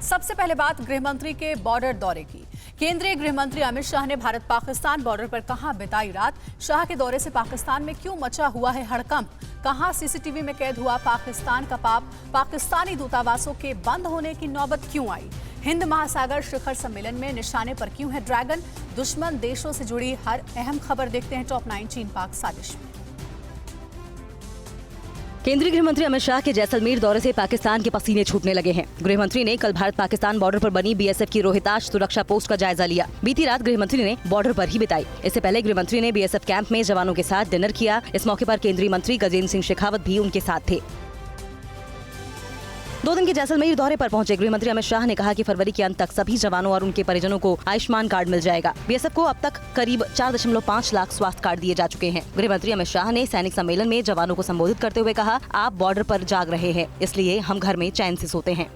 सबसे पहले बात गृह मंत्री के बॉर्डर दौरे की। केंद्रीय गृह मंत्री अमित शाह ने भारत पाकिस्तान बॉर्डर पर कहां बिताई रात। शाह के दौरे से पाकिस्तान में क्यों मचा हुआ है हड़कंप, कहां सीसीटीवी में कैद हुआ पाकिस्तान का पाप, पाकिस्तानी दूतावासों के बंद होने की नौबत क्यों आई, हिंद महासागर शिखर सम्मेलन में निशाने पर क्यों है ड्रैगन। दुश्मन देशों से जुड़ी हर अहम खबर देखते हैं टॉप 9 चीन पाक साजिश में। केंद्रीय गृह मंत्री अमित शाह के जैसलमेर दौरे से पाकिस्तान के पसीने छूटने लगे हैं। गृह मंत्री ने कल भारत पाकिस्तान बॉर्डर पर बनी बीएसएफ की रोहताश सुरक्षा पोस्ट का जायजा लिया। बीती रात गृह मंत्री ने बॉर्डर पर ही बिताई। इससे पहले गृह मंत्री ने बीएसएफ कैंप में जवानों के साथ डिनर किया। इस मौके पर केंद्रीय मंत्री गजेंद्र सिंह शेखावत भी उनके साथ थे। 2 दिन के जैसलमेर दौरे पर पहुंचे गृह मंत्री अमित शाह ने कहा कि फरवरी के अंत तक सभी जवानों और उनके परिजनों को आयुष्मान कार्ड मिल जाएगा। बीएसएफ को अब तक करीब 4.5 लाख स्वास्थ्य कार्ड दिए जा चुके हैं। गृह मंत्री अमित शाह ने सैनिक सम्मेलन में जवानों को संबोधित करते हुए कहा, आप बॉर्डर पर जाग रहे हैं, इसलिए हम घर में चैन से सोते हैं।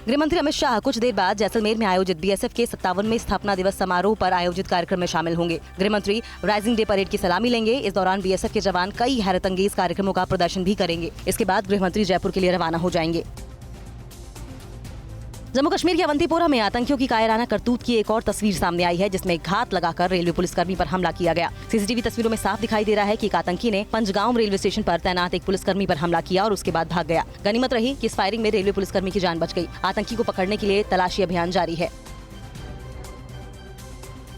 गृह मंत्री अमित शाह कुछ देर बाद जैसलमेर में आयोजित बीएसएफ के 57वें स्थापना दिवस समारोह पर आयोजित कार्यक्रम में शामिल होंगे। गृह मंत्री राइजिंग डे परेड की सलामी लेंगे। इस दौरान बीएसएफ के जवान कई हैरतअंगेज कार्यक्रमों का प्रदर्शन भी करेंगे। इसके बाद गृह मंत्री जयपुर के लिए रवाना हो जाएंगे। जम्मू कश्मीर के अवंतीपोरा में आतंकियों की कायराना करतूत की एक और तस्वीर सामने आई है, जिसमें घात लगाकर रेलवे पुलिसकर्मी पर हमला किया गया। सीसीटीवी तस्वीरों में साफ दिखाई दे रहा है कि एक आतंकी ने पंजगांव रेलवे स्टेशन पर तैनात एक पुलिसकर्मी पर हमला किया और उसके बाद भाग गया। गनीमत रही कि इस फायरिंग में रेलवे पुलिसकर्मी की जान बच गई। आतंकी को पकड़ने के लिए तलाशी अभियान जारी है।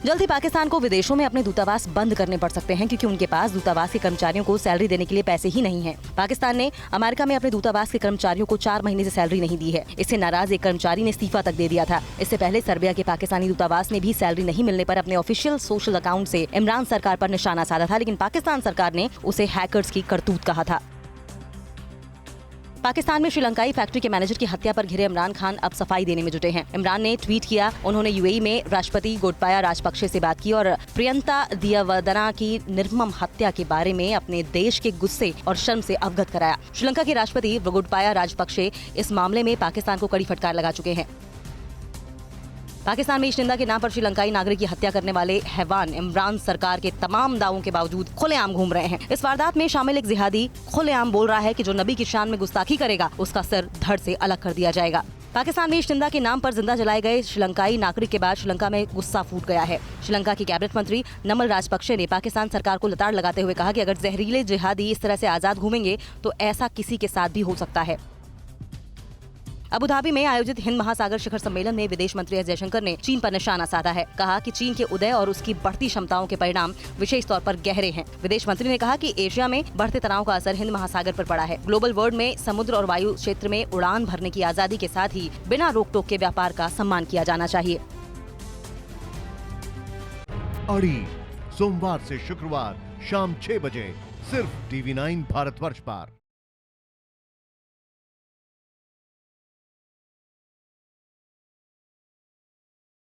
जल्द ही पाकिस्तान को विदेशों में अपने दूतावास बंद करने पड़ सकते हैं, क्योंकि उनके पास दूतावास के कर्मचारियों को सैलरी देने के लिए पैसे ही नहीं हैं। पाकिस्तान ने अमेरिका में अपने दूतावास के कर्मचारियों को 4 महीने से सैलरी नहीं दी है। इससे नाराज एक कर्मचारी ने इस्तीफा तक दे दिया था। इससे पहले सर्बिया के पाकिस्तानी दूतावास ने भी सैलरी नहीं मिलने पर अपने ऑफिशियल सोशल अकाउंट से इमरान सरकार पर निशाना साधा था, लेकिन पाकिस्तान सरकार ने उसे हैकर्स की करतूत कहा था। पाकिस्तान में श्रीलंकाई फैक्ट्री के मैनेजर की हत्या पर घिरे इमरान खान अब सफाई देने में जुटे हैं। इमरान ने ट्वीट किया, उन्होंने यूएई में राष्ट्रपति गोटबाया राजपक्षे से बात की और प्रियंता दियावदना की निर्मम हत्या के बारे में अपने देश के गुस्से और शर्म से अवगत कराया। श्रीलंका के राष्ट्रपति गोटबाया राजपक्षे इस मामले में पाकिस्तान को कड़ी फटकार लगा चुके हैं। पाकिस्तान में ईस्ट निंदा के नाम पर श्रीलंकाई नागरिक की हत्या करने वाले हैवान इमरान सरकार के तमाम दावों के बावजूद खुलेआम घूम रहे हैं। इस वारदात में शामिल एक जिहादी खुलेआम बोल रहा है कि जो नबी की शान में गुस्ताखी करेगा उसका सिर धड़ से अलग कर दिया जाएगा। पाकिस्तान में ईस्ट निंदा के नाम पर जिंदा जलाए गए श्रीलंकाई नागरिक के बाद श्रीलंका में गुस्सा फूट गया है। श्रीलंका के कैबिनेट मंत्री नमल राजपक्षे ने पाकिस्तान सरकार को लताड़ लगाते हुए कहा कि अगर जहरीले जिहादी इस तरह से आजाद घूमेंगे तो ऐसा किसी के साथ भी हो सकता है। अबू धाबी में आयोजित हिंद महासागर शिखर सम्मेलन में विदेश मंत्री एस जयशंकर ने चीन पर निशाना साधा है। कहा कि चीन के उदय और उसकी बढ़ती क्षमताओं के परिणाम विशेष तौर पर गहरे हैं। विदेश मंत्री ने कहा कि एशिया में बढ़ते तनाव का असर हिंद महासागर पर पड़ा है। ग्लोबल वर्ल्ड में समुद्र और वायु क्षेत्र में उड़ान भरने की आजादी के साथ ही बिना रोक टोक के व्यापार का सम्मान किया जाना चाहिए। अड़ी सोमवार से शुक्रवार शाम 6 बजे सिर्फ TV9 भारतवर्ष पर।